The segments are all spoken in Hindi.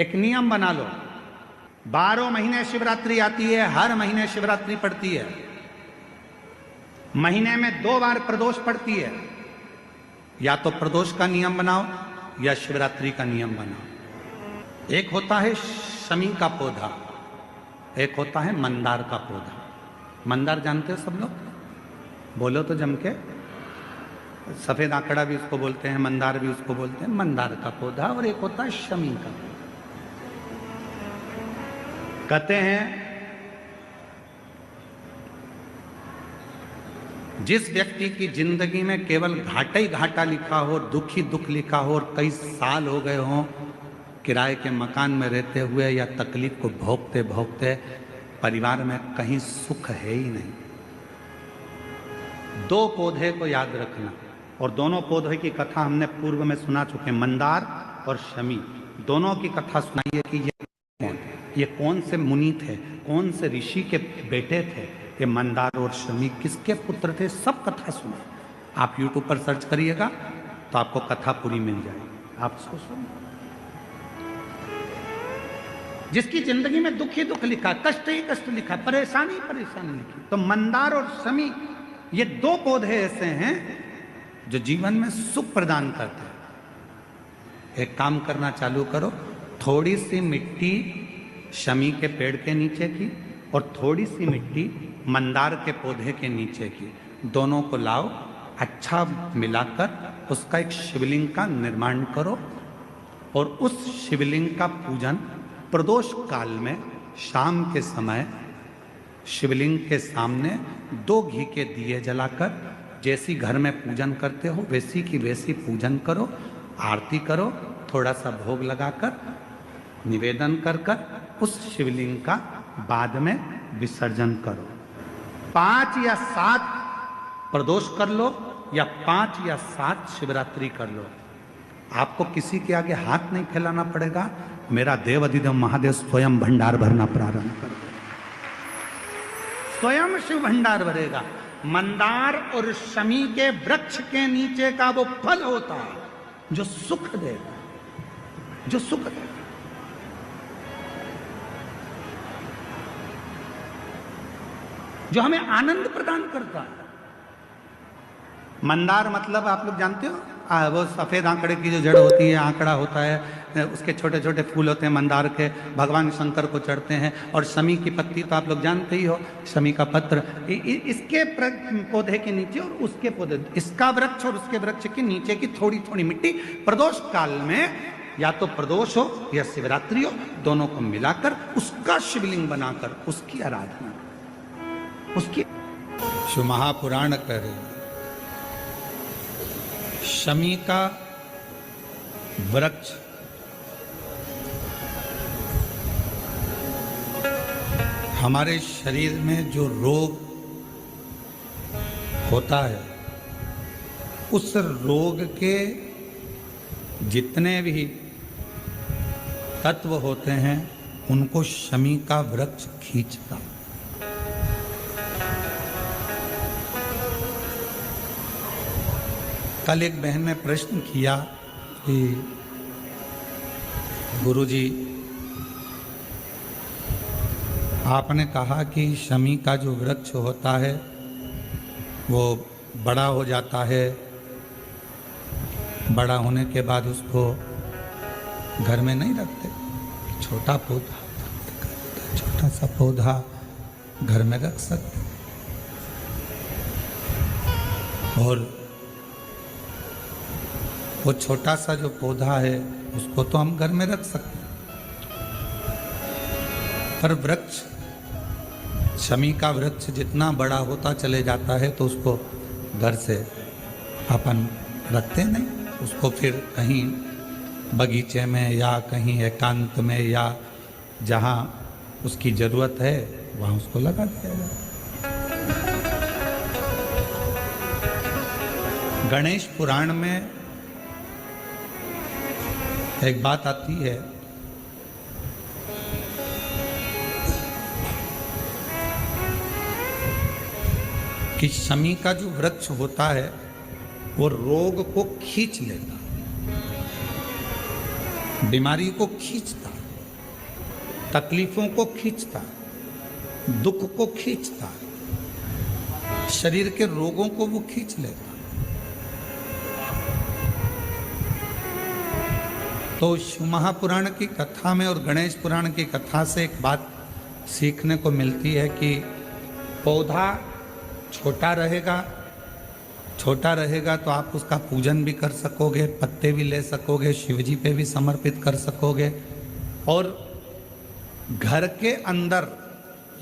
एक नियम बना लो, 12 महीने शिवरात्रि आती है, हर महीने शिवरात्रि पड़ती है, महीने में 2 बार प्रदोष पड़ती है। या तो प्रदोष का नियम बनाओ या शिवरात्रि का नियम बनाओ। एक होता है शमी का पौधा, एक होता है मंदार का पौधा। मंदार जानते हो सब लोग? बोलो तो जम के। सफेद आंकड़ा भी उसको बोलते हैं, मंदार भी उसको बोलते हैं। मंदार का पौधा और एक होता है शमी का। कहते हैं जिस व्यक्ति की जिंदगी में केवल घाटा ही घाटा लिखा हो, दुख ही दुख लिखा हो और कई साल हो गए हों किराए के मकान में रहते हुए या तकलीफ को भोगते भोगते, परिवार में कहीं सुख है ही नहीं, 2 पौधे को याद रखना। और दोनों पौधे की कथा हमने पूर्व में सुना चुके, मंदार और शमी। दोनों की कथा सुनाइए कि ये कौन से मुनि थे, कौन से ऋषि के बेटे थे, ये मंदार और शमी किसके पुत्र थे, सब कथा सुने। आप YouTube पर सर्च करिएगा तो आपको कथा पूरी मिल जाएगी। आप सोचो, जिसकी जिंदगी में दुख ही दुख लिखा, कष्ट ही कष्ट लिखा, परेशानी ही परेशानी लिखी। तो मंदार और शमी ये 2 पौधे ऐसे हैं जो जीवन में सुख प्रदान करते हैं। एक काम करना चालू करो, थोड़ी सी मिट्टी शमी के पेड़ के नीचे की और थोड़ी सी मिट्टी मंदार के पौधे के नीचे की, दोनों को लाओ, अच्छा मिलाकर उसका एक शिवलिंग का निर्माण करो और उस शिवलिंग का पूजन प्रदोष काल में शाम के समय शिवलिंग के सामने 2 घी के दिए जलाकर, जैसी घर में पूजन करते हो वैसी की वैसी पूजन करो, आरती करो, थोड़ा सा भोग लगाकर निवेदन कर कर उस शिवलिंग का बाद में विसर्जन करो। 5 या 7 प्रदोष कर लो या 5 या 7 शिवरात्रि कर लो। आपको किसी के आगे हाथ नहीं फैलाना पड़ेगा। मेरा देव अधिदेव महादेव स्वयं भंडार भरना प्रारंभ कर दे, स्वयं शिव भंडार भरेगा। मंदार और शमी के वृक्ष के नीचे का वो फल होता है जो सुख देगा, जो सुख देगा। जो हमें आनंद प्रदान करता है। मंदार मतलब आप लोग जानते हो, वो सफेद आंकड़े की जो जड़ होती है, आंकड़ा होता है, उसके छोटे छोटे फूल होते हैं मंदार के, भगवान शंकर को चढ़ते हैं। और शमी की पत्ती तो आप लोग जानते ही हो, शमी का पत्र, इसके पौधे के नीचे और उसके पौधे, इसका वृक्ष और उसके वृक्ष के नीचे की थोड़ी थोड़ी मिट्टी प्रदोष काल में, या तो प्रदोष हो या शिवरात्रि हो, दोनों को मिलाकर उसका शिवलिंग बनाकर उसकी आराधना, उसकी शिव महापुराण करे। शमी का वृक्ष हमारे शरीर में जो रोग होता है, उस रोग के जितने भी तत्व होते हैं उनको शमी का वृक्ष खींचता। कल एक बहन ने प्रश्न किया कि गुरुजी, आपने कहा कि शमी का जो वृक्ष होता है वो बड़ा हो जाता है, बड़ा होने के बाद उसको घर में नहीं रखते, छोटा पौधा, छोटा सा पौधा घर में रख सकते, और वो छोटा सा जो पौधा है उसको तो हम घर में रख सकते हैं, पर वृक्ष, शमी का वृक्ष जितना बड़ा होता चले जाता है तो उसको घर से अपन रखते नहीं, उसको फिर कहीं बगीचे में या कहीं एकांत में या जहाँ उसकी ज़रूरत है वहाँ उसको लगा दिया जाए। गणेश पुराण में एक बात आती है कि शमी का जो वृक्ष होता है वो रोग को खींच लेता, बीमारी को खींचता। तकलीफों को खींचता, दुख को खींचता, शरीर के रोगों को वो खींच लेता। तो शिव महापुराण की कथा में और गणेश पुराण की कथा से एक बात सीखने को मिलती है कि पौधा छोटा रहेगा तो आप उसका पूजन भी कर सकोगे, पत्ते भी ले सकोगे, शिवजी पे भी समर्पित कर सकोगे। और घर के अंदर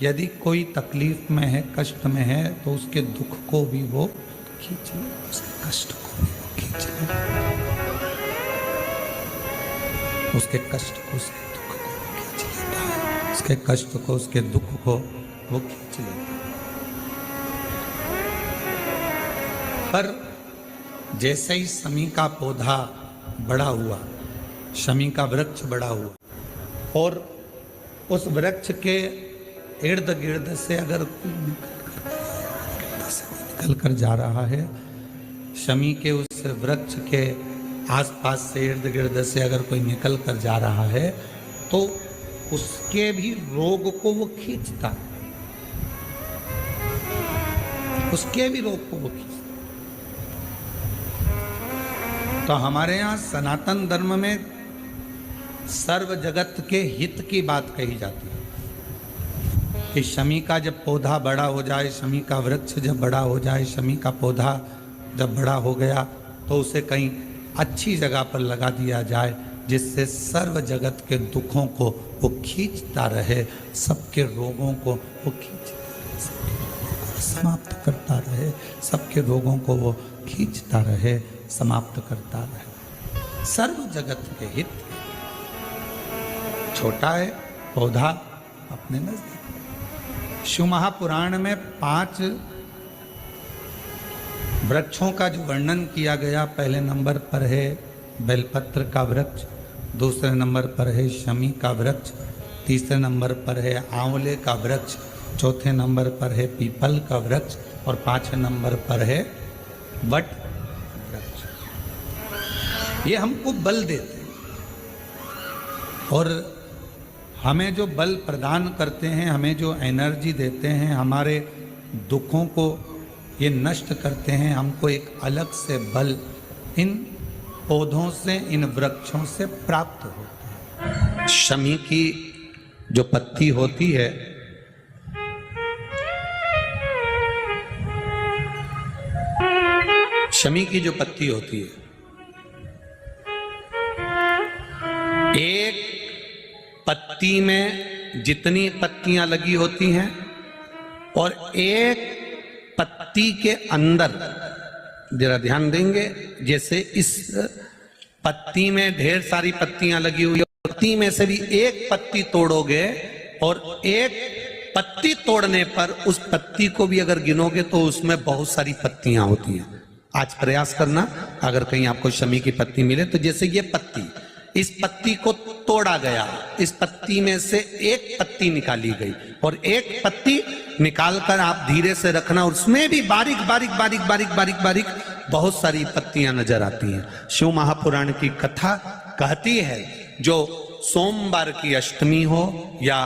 यदि कोई तकलीफ में है, कष्ट में है, तो उसके दुख को भी वो खींच ले, उसके कष्ट को भी वो खींच ले, उसके कष्ट को, उसके दुख को वो खींच लेता है, उसके कष्ट को, उसके दुख को वो खींच लेता है। पर जैसे ही शमी का पौधा बड़ा हुआ, शमी का वृक्ष बड़ा हुआ, और उस वृक्ष के इर्द गिर्द से अगर निकल कर जा रहा है, शमी के उस वृक्ष के आसपास से, इर्द गिर्द से अगर कोई निकल कर जा रहा है, तो उसके भी रोग को वो खींचता, उसके भी रोग को वो खींचता। तो हमारे यहाँ सनातन धर्म में सर्व जगत के हित की बात कही जाती है कि शमी का जब पौधा बड़ा हो जाए, शमी का वृक्ष जब बड़ा हो जाए, शमी का पौधा जब बड़ा हो गया, तो उसे कहीं अच्छी जगह पर लगा दिया जाए, जिससे सर्व जगत के दुखों को वो खींचता रहे, सबके रोगों को वो खींचता रहे, समाप्त करता रहे, सबके रोगों को वो खींचता रहे, समाप्त करता रहे। सर्व जगत के हित। छोटा है पौधा अपने नजदीक। शिव महापुराण में 5 वृक्षों का जो वर्णन किया गया, पहले नंबर पर है बेलपत्र का वृक्ष, दूसरे नंबर पर है शमी का वृक्ष, तीसरे नंबर पर है आंवले का वृक्ष, चौथे नंबर पर है पीपल का वृक्ष, और 5वें नंबर पर है वट वृक्ष। ये हमको बल देते हैं, और हमें जो बल प्रदान करते हैं, हमें जो एनर्जी देते हैं, हमारे दुखों को ये नष्ट करते हैं, हमको एक अलग से बल इन पौधों से, इन वृक्षों से प्राप्त होता है। शमी की जो पत्ती होती है, शमी की जो पत्ती होती है, एक पत्ती में जितनी पत्तियां लगी होती हैं, और एक पत्ती के अंदर, जरा ध्यान देंगे, जैसे इस पत्ती में ढेर सारी पत्तियां लगी हुई है, पत्ती में से भी एक पत्ती तोड़ोगे, और एक पत्ती तोड़ने पर उस पत्ती को भी अगर गिनोगे तो उसमें बहुत सारी पत्तियां होती हैं। आज प्रयास करना, अगर कहीं आपको शमी की पत्ती मिले, तो जैसे ये पत्ती, इस पत्ती को तोड़ा गया, इस पत्ती में से एक पत्ती निकाली गई, और एक पत्ती निकालकर आप धीरे से रखना, उसमें भी बारीक बारीक बारीक बारीक बारीक बारीक बहुत सारी पत्तियां नजर आती हैं। शिव महापुराण की कथा कहती है, जो सोमवार की अष्टमी हो, या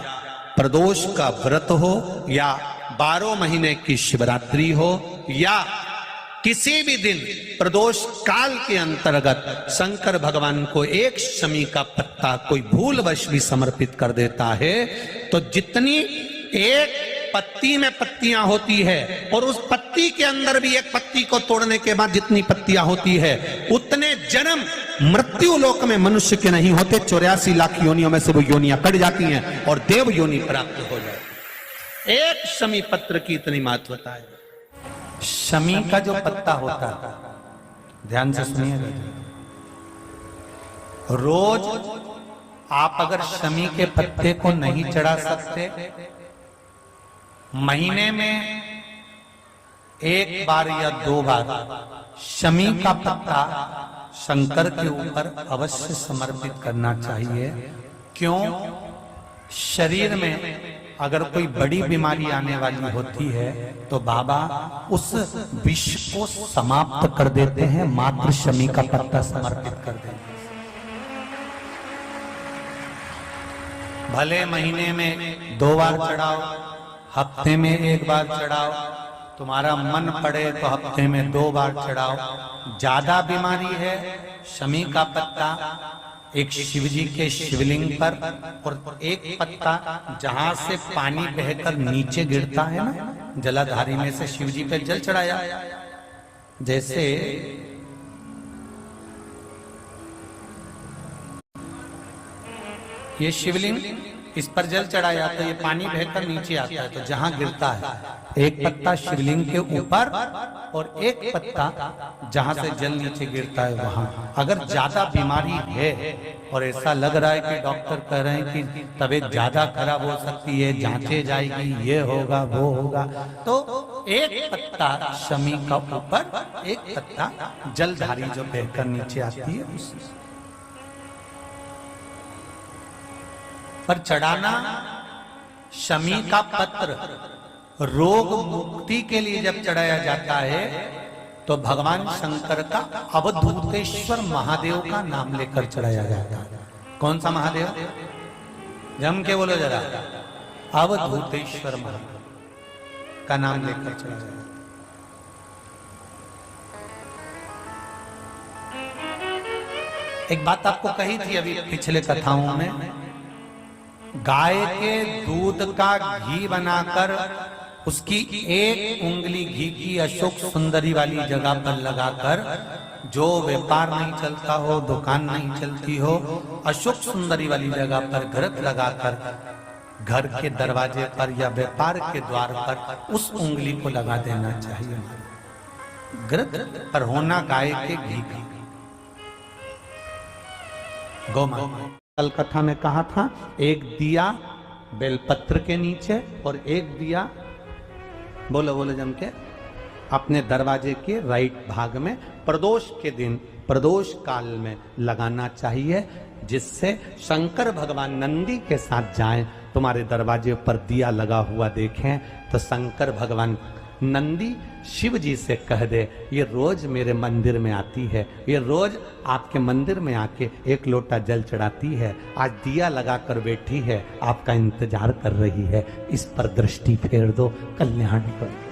प्रदोष का व्रत हो, या 12 महीने की शिवरात्रि हो, या किसी भी दिन प्रदोष काल के अंतर्गत शंकर भगवान को एक शमी का पत्ता कोई भूलवश भी समर्पित कर देता है, तो जितनी एक पत्ती में पत्तियां होती है, और उस पत्ती के अंदर भी एक पत्ती को तोड़ने के बाद जितनी पत्तियां होती है, उतने जन्म मृत्यु लोक में मनुष्य के नहीं होते। 84 लाख योनियों में से वो योनियां कट जाती हैं और देव योनि प्राप्त हो जाए। एक शमी पत्र की इतनी महत्वता है। शमी का जो पत्ता होता है, ध्यान से सुनिएगा, रोज आप अगर शमी के पत्ते को नहीं चढ़ा सकते, महीने में 1 बार या 2 बार शमी का पत्ता शंकर के ऊपर अवश्य समर्पित करना चाहिए। क्यों? शरीर में अगर कोई बड़ी बीमारी आने वाली होती है, तो बाबा उस विष को समाप्त कर देते हैं, मात्र शमी का पत्ता समर्पित कर देते हैं। भले महीने में 2 बार चढ़ाओ, हफ्ते में 1 बार चढ़ाओ, तुम्हारा मन पड़े तो हफ्ते में 2 बार चढ़ाओ। ज्यादा बीमारी है, शमी का पत्ता एक शिव जी के शिवलिंग पर, और एक पत्ता जहां से पानी बहकर नीचे गिरता है ना, जलाधारी में से शिव जी पे जल चढ़ाया। जैसे ये शिवलिंग, इस पर जल चढ़ाया तो ये पानी बहकर नीचे आता है, तो जहां गिरता है एक पत्ता शिवलिंग के ऊपर और एक पत्ता जहां से जल नीचे गिरता है वहां। अगर ज्यादा बीमारी है और ऐसा लग रहा है कि डॉक्टर कह रहे हैं कि तबीयत ज्यादा खराब हो सकती है, जांचे जाएगी, ये होगा वो होगा, तो एक पत्ता शमी का ऊपर, एक पत्ता जलधारी जो बहकर नीचे आती है उसी पर चढ़ाना। शमी का पत्र रोग मुक्ति के लिए जब चढ़ाया जाता है तो भगवान शंकर का अवधूतेश्वर महादेव का नाम लेकर चढ़ाया जाता है। कौन सा महादेव? जम के बोलो जरा। अवधूतेश्वर महादेव का नाम लेकर चढ़ाया जाता है। एक बात आपको कही थी अभी पिछले कथाओं में, गाय के दूध का घी बनाकर उसकी एक उंगली घी की अशोक सुंदरी वाली जगह पर लगाकर, जो व्यापार नहीं चलता हो, दुकान नहीं चलती हो, अशोक सुंदरी वाली जगह पर घृत लगाकर घर के दरवाजे पर या व्यापार के द्वार पर उस उंगली को लगा देना चाहिए। घृत पर होना गाय के घी का। गौमाता कल कथा में कहा था, एक दिया बेलपत्र के नीचे और एक दिया, बोलो बोलो जम के, अपने दरवाजे के राइट भाग में प्रदोष के दिन, प्रदोष काल में लगाना चाहिए, जिससे शंकर भगवान नंदी के साथ जाएं, तुम्हारे दरवाजे पर दिया लगा हुआ देखें तो शंकर भगवान नंदी शिव जी से कह दे, ये रोज मेरे मंदिर में आती है, ये रोज आपके मंदिर में आके 1 लोटा जल चढ़ाती है, आज दिया लगाकर बैठी है, आपका इंतजार कर रही है, इस पर दृष्टि फेर दो, कल्याण कर दो।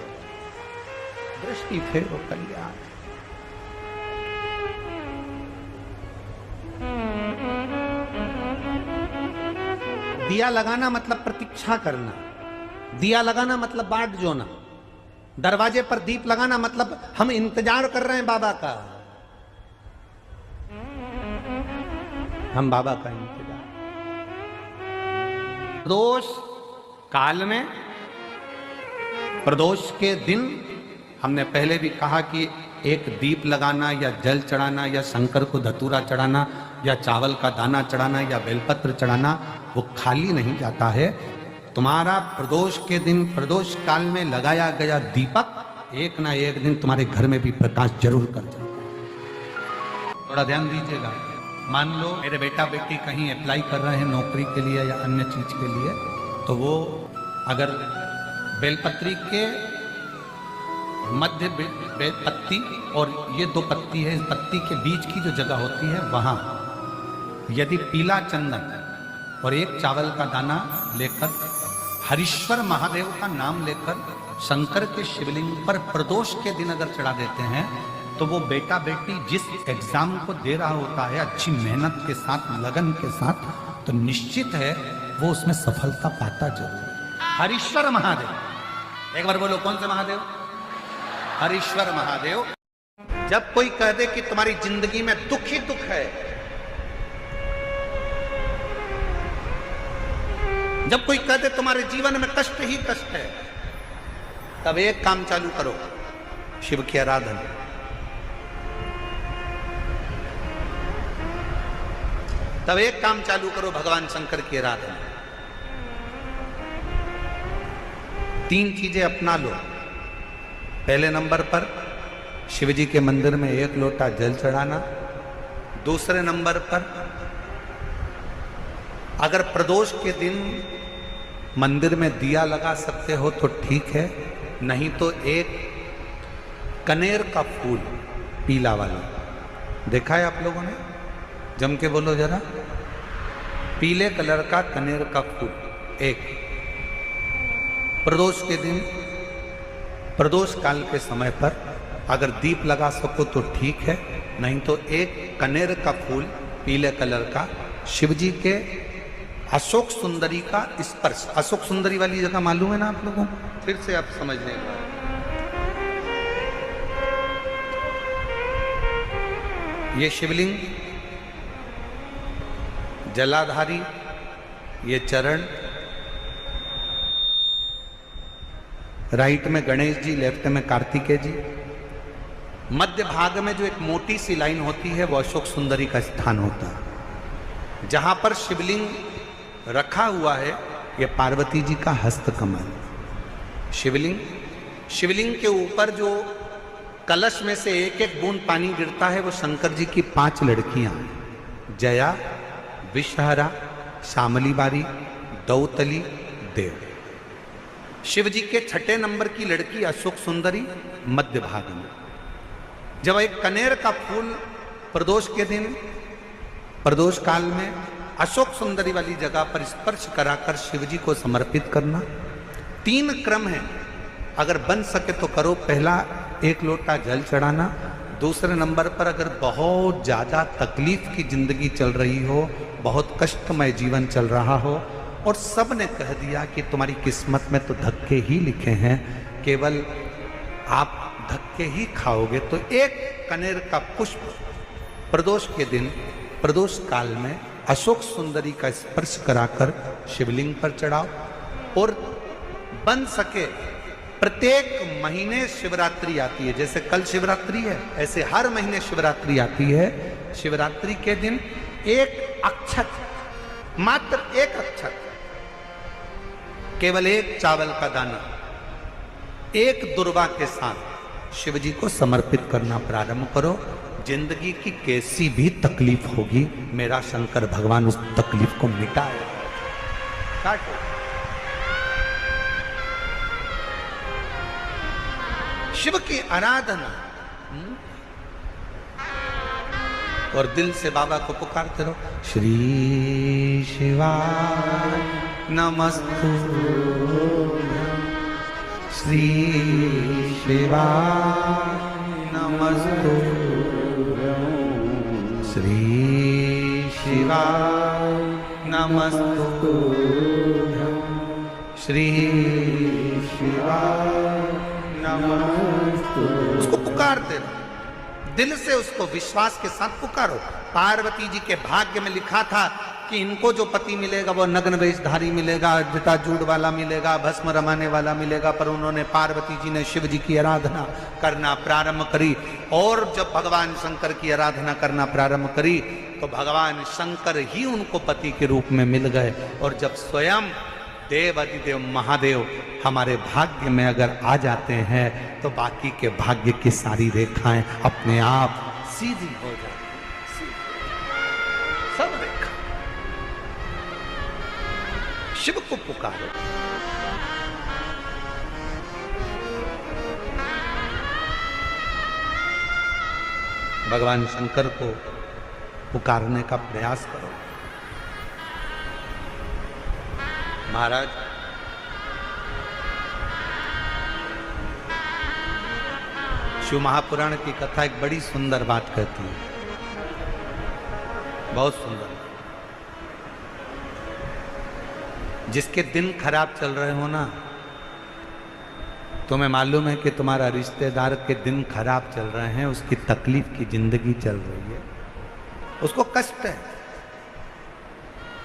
दृष्टि फेरो, कल्याण। दिया लगाना मतलब प्रतीक्षा करना, दिया लगाना मतलब बाट जोना, दरवाजे पर दीप लगाना मतलब हम इंतजार कर रहे हैं बाबा का, हम बाबा का इंतजार। प्रदोष काल में, प्रदोष के दिन हमने पहले भी कहा कि एक दीप लगाना या जल चढ़ाना या शंकर को धतूरा चढ़ाना या चावल का दाना चढ़ाना या बेलपत्र चढ़ाना वो खाली नहीं जाता है। तुम्हारा प्रदोष के दिन, प्रदोष काल में लगाया गया दीपक एक ना एक दिन तुम्हारे घर में भी प्रकाश जरूर कर जाएगा। थोड़ा ध्यान दीजिएगा। मान लो मेरे बेटा बेटी कहीं अप्लाई कर रहे हैं नौकरी के लिए या अन्य चीज के लिए, तो वो अगर बेलपत्री के मध्य पत्ती और ये 2 पत्ती है, इस पत्ती के बीच की जो जगह होती है वहां यदि पीला चंदन और एक चावल का दाना लेकर हरीश्वर महादेव का नाम लेकर शंकर के शिवलिंग पर प्रदोष के दिन अगर चढ़ा देते हैं तो वो बेटा बेटी जिस एग्जाम को दे रहा होता है अच्छी मेहनत के साथ, लगन के साथ, तो निश्चित है वो उसमें सफलता पाता जरूर। हरीश्वर महादेव, एक बार बोलो कौन से महादेव? हरीश्वर महादेव। जब कोई कह दे कि तुम्हारी जिंदगी में दुख ही दुख है, जब कोई कह दे तुम्हारे जीवन में कष्ट ही कष्ट है, तब एक काम चालू करो, शिव की आराधना। तब एक काम चालू करो, भगवान शंकर की आराधना। 3 चीजें अपना लो। पहले नंबर पर शिव जी के मंदिर में 1 लोटा जल चढ़ाना। दूसरे नंबर पर अगर प्रदोष के दिन मंदिर में दिया लगा सकते हो तो ठीक है, नहीं तो एक कनेर का फूल पीला वाला, देखा है आप लोगों ने? जम के बोलो जरा। पीले कलर का कनेर का फूल एक, प्रदोष के दिन, प्रदोष काल के समय पर अगर दीप लगा सको तो ठीक है, नहीं तो एक कनेर का फूल पीले कलर का, शिव जी के अशोक सुंदरी का स्पर्श, अशोक सुंदरी वाली जगह मालूम है ना आप लोगों को, फिर से आप समझ लेंगे। ये शिवलिंग, जलाधारी, ये चरण, राइट में गणेश जी, लेफ्ट में कार्तिकेय जी, मध्य भाग में जो एक मोटी सी लाइन होती है वो अशोक सुंदरी का स्थान होता है। जहां पर शिवलिंग रखा हुआ है ये पार्वती जी का हस्त कमल। शिवलिंग के ऊपर जो कलश में से एक एक बूंद पानी गिरता है वो शंकर जी की 5 लड़कियां, जया, विषहरा, शामली बारी, दौतली, देव। शिव जी के 6ठे नंबर की लड़की अशोक सुंदरी मध्य भाग में। जब एक कनेर का फूल प्रदोष के दिन, प्रदोष काल में अशोक सुंदरी वाली जगह पर स्पर्श कराकर शिव जी को समर्पित करना। 3 क्रम है, अगर बन सके तो करो। पहला 1 लोटा जल चढ़ाना, दूसरे नंबर पर अगर बहुत ज्यादा तकलीफ की जिंदगी चल रही हो, बहुत कष्टमय जीवन चल रहा हो और सब ने कह दिया कि तुम्हारी किस्मत में तो धक्के ही लिखे हैं, केवल आप धक्के ही खाओगे, तो एक कनेर का पुष्प प्रदोष के दिन, प्रदोष काल में अशोक सुंदरी का स्पर्श कराकर शिवलिंग पर चढ़ाओ। और बन सके प्रत्येक महीने शिवरात्रि आती है, जैसे कल शिवरात्रि है ऐसे हर महीने शिवरात्रि आती है। शिवरात्रि के दिन एक अक्षत, मात्र एक अक्षत, केवल एक चावल का दाना, एक दुर्वा के साथ शिव जी को समर्पित करना प्रारंभ करो। जिंदगी की कैसी भी तकलीफ होगी, मेरा शंकर भगवान उस तकलीफ को मिटाएगा। काटो। शिव की आराधना और दिल से बाबा को पुकारते रहो, श्री शिवाय नमस्तु, श्री शिवाय नमस्तु, श्री शिवाय नमस्तु, श्री शिवाय नमस्तु। उसको पुकारते रहो, दिल से उसको विश्वास के साथ पुकारो। पार्वती जी के भाग्य में लिखा था कि इनको जो पति मिलेगा वो नग्न वेशधारी मिलेगा, जटाजूड़ वाला मिलेगा, भस्म रमाने वाला मिलेगा, पर उन्होंने, पार्वती जी ने शिव जी की आराधना करना प्रारंभ करी। और जब भगवान शंकर की आराधना करना प्रारंभ करी तो भगवान शंकर ही उनको पति के रूप में मिल गए। और जब स्वयं देव अधिदेव महादेव हमारे भाग्य में अगर आ जाते हैं तो बाकी के भाग्य की सारी रेखाएं अपने आप सीधी हो जाती हैं। सब रेखा शिव को पुकारो। भगवान शंकर को पुकारने का प्रयास करो। महाराज, शिव महापुराण की कथा एक बड़ी सुंदर बात कहती है, बहुत सुंदर। जिसके दिन खराब चल रहे हो ना, तुम्हें मालूम है कि तुम्हारा रिश्तेदार के दिन खराब चल रहे हैं, उसकी तकलीफ की जिंदगी चल रही है, उसको कष्ट है।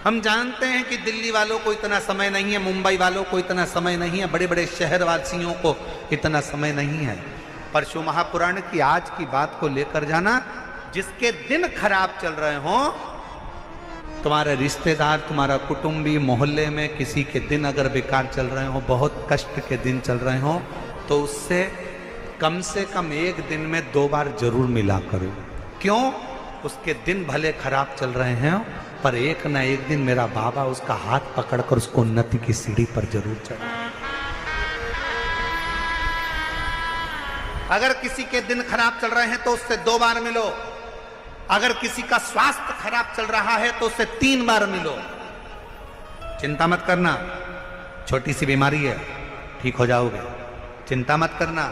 हम जानते हैं कि दिल्ली वालों को इतना समय नहीं है, मुंबई वालों को इतना समय नहीं है, बड़े बड़े शहर वासियों को इतना समय नहीं है, पर शिव महापुराण की आज की बात को लेकर जाना। जिसके दिन खराब चल रहे हो, तुम्हारे रिश्तेदार, तुम्हारा कुटुंबी, मोहल्ले में किसी के दिन अगर बेकार चल रहे हो, बहुत कष्ट के दिन चल रहे हो, तो उससे कम से कम एक दिन में 2 बार जरूर मिला करो। क्यों? उसके दिन भले खराब चल रहे हैं, पर एक ना एक दिन मेरा बाबा उसका हाथ पकड़कर उसको उन्नति की सीढ़ी पर जरूर चढ़ा। अगर किसी के दिन खराब चल रहे हैं तो उससे 2 बार मिलो। अगर किसी का स्वास्थ्य खराब चल रहा है तो उससे 3 बार मिलो। चिंता मत करना, छोटी सी बीमारी है, ठीक हो जाओगे। चिंता मत करना,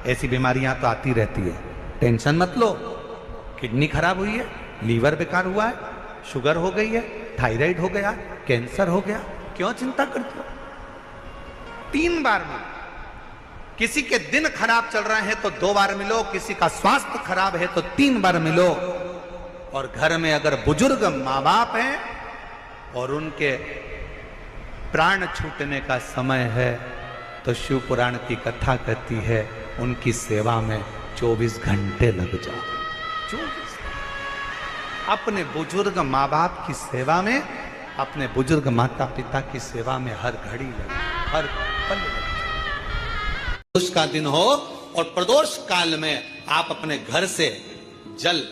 ऐसी बीमारियां तो आती रहती है, टेंशन मत लो। किडनी खराब हुई है, लीवर बेकार हुआ है, शुगर हो गई है, थायराइड हो गया, कैंसर हो गया, क्यों चिंता करते हो? 3 बार मिलो। किसी के दिन खराब चल रहे हैं तो 2 बार मिलो, किसी का स्वास्थ्य खराब है तो 3 बार मिलो। और घर में अगर बुजुर्ग माँ बाप हैं और उनके प्राण छूटने का समय है तो शिव पुराण की कथा कहती है उनकी सेवा में 24 घंटे लग जाओ। 24 अपने बुजुर्ग माँ बाप की सेवा में, अपने बुजुर्ग माता पिता की सेवा में हर घड़ी लगे, हर पल लगे। प्रदोष का दिन हो और प्रदोष काल में आप अपने घर से जल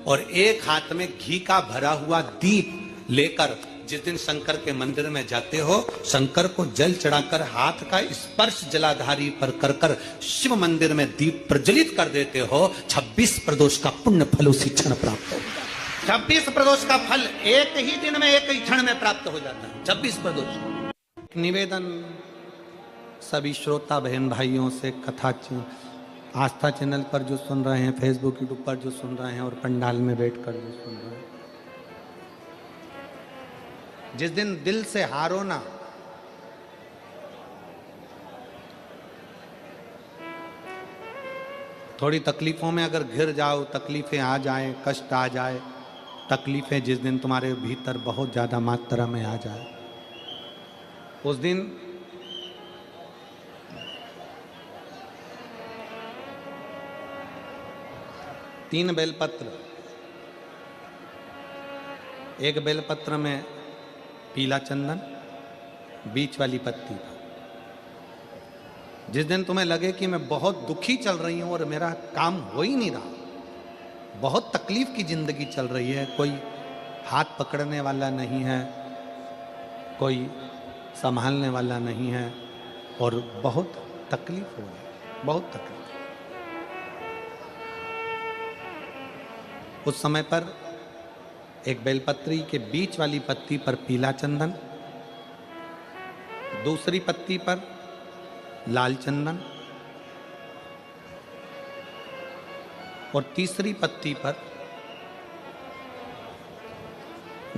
और एक हाथ में घी का भरा हुआ दीप लेकर जिस दिन शंकर के मंदिर में जाते हो, शंकर को जल चढ़ाकर हाथ का स्पर्श जलाधारी पर कर कर शिव मंदिर में दीप प्रज्वलित कर देते हो, 26 प्रदोष का पुण्य फल उसी क्षण प्राप्त हो जाता है। 26 प्रदोष का फल एक ही दिन में, एक ही क्षण में प्राप्त हो जाता है। 26 प्रदोष। निवेदन सभी श्रोता बहन भाइयों से, कथा आस्था चैनल पर जो सुन रहे हैं, फेसबुक यूट्यूब पर जो सुन रहे हैं और पंडाल में बैठकर जो सुन रहे हैं, जिस दिन दिल से हारो ना, थोड़ी तकलीफों में अगर घिर जाओ, तकलीफें आ जाए, कष्ट आ जाए, तकलीफें जिस दिन तुम्हारे भीतर बहुत ज्यादा मात्रा में आ जाए, उस दिन तीन बेलपत्र, एक बेलपत्र में पीला चंदन, बीच वाली पत्ती। जिस दिन तुम्हें लगे कि मैं बहुत दुखी चल रही हूं और मेरा काम हो ही नहीं रहा, बहुत तकलीफ की जिंदगी चल रही है, कोई हाथ पकड़ने वाला नहीं है, कोई संभालने वाला नहीं है और बहुत तकलीफ हो रही है, बहुत तकलीफ। उस समय पर एक बेलपत्री के बीच वाली पत्ती पर पीला चंदन, दूसरी पत्ती पर लाल चंदन और तीसरी पत्ती पर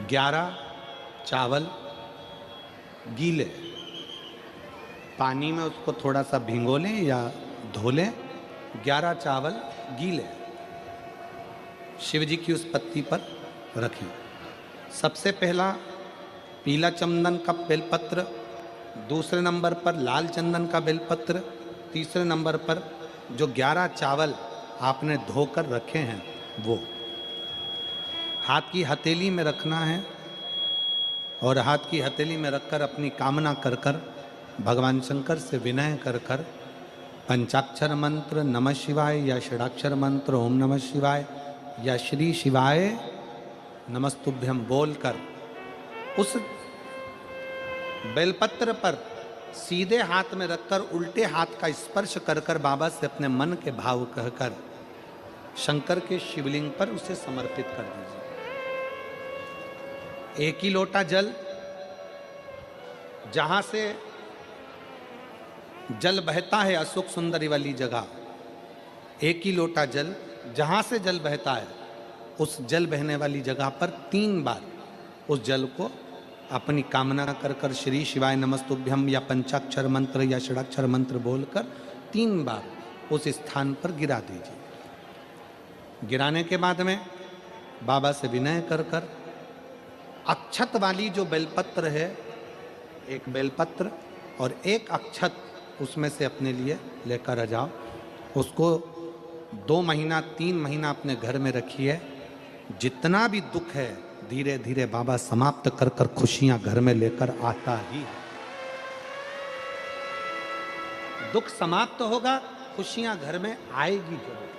11 चावल गीले, पानी में उसको थोड़ा सा भिगो लें या धो लें, 11 चावल गीले शिव जी की उस पत्ती पर रखें। सबसे पहला पीला चंदन का बेलपत्र, दूसरे नंबर पर लाल चंदन का बेलपत्र, तीसरे नंबर पर जो 11 चावल आपने धोकर रखे हैं वो हाथ की हथेली में रखना है और हाथ की हथेली में रखकर अपनी कामना कर कर भगवान शंकर से विनय कर कर पंचाक्षर मंत्र नमः शिवाय या षडाक्षर मंत्र ओम नमः शिवाय या श्री शिवाय नमस्तुभ्यम बोलकर उस बेलपत्र पर सीधे हाथ में रखकर उल्टे हाथ का स्पर्श कर कर बाबा से अपने मन के भाव कहकर शंकर के शिवलिंग पर उसे समर्पित कर दीजिए। एक ही लोटा जल, जहां से जल बहता है अशोक सुंदरी वाली जगह, एक ही लोटा जल जहां से जल बहता है उस जल बहने वाली जगह पर 3 बार उस जल को अपनी कामना कर कर श्री शिवाय नमस्तुभ्यम या पंचाक्षर मंत्र या षडाक्षर मंत्र बोलकर 3 बार उस स्थान पर गिरा दीजिए। गिराने के बाद में बाबा से विनय कर कर अक्षत वाली जो बेलपत्र है, एक बेलपत्र और एक अक्षत उसमें से अपने लिए लेकर आ जाओ। उसको 2 महीना 3 महीना अपने घर में रखिए। जितना भी दुख है धीरे धीरे बाबा समाप्त कर कर खुशियां घर में लेकर आता ही है। दुख समाप्त होगा, खुशियां घर में आएगी जरूर।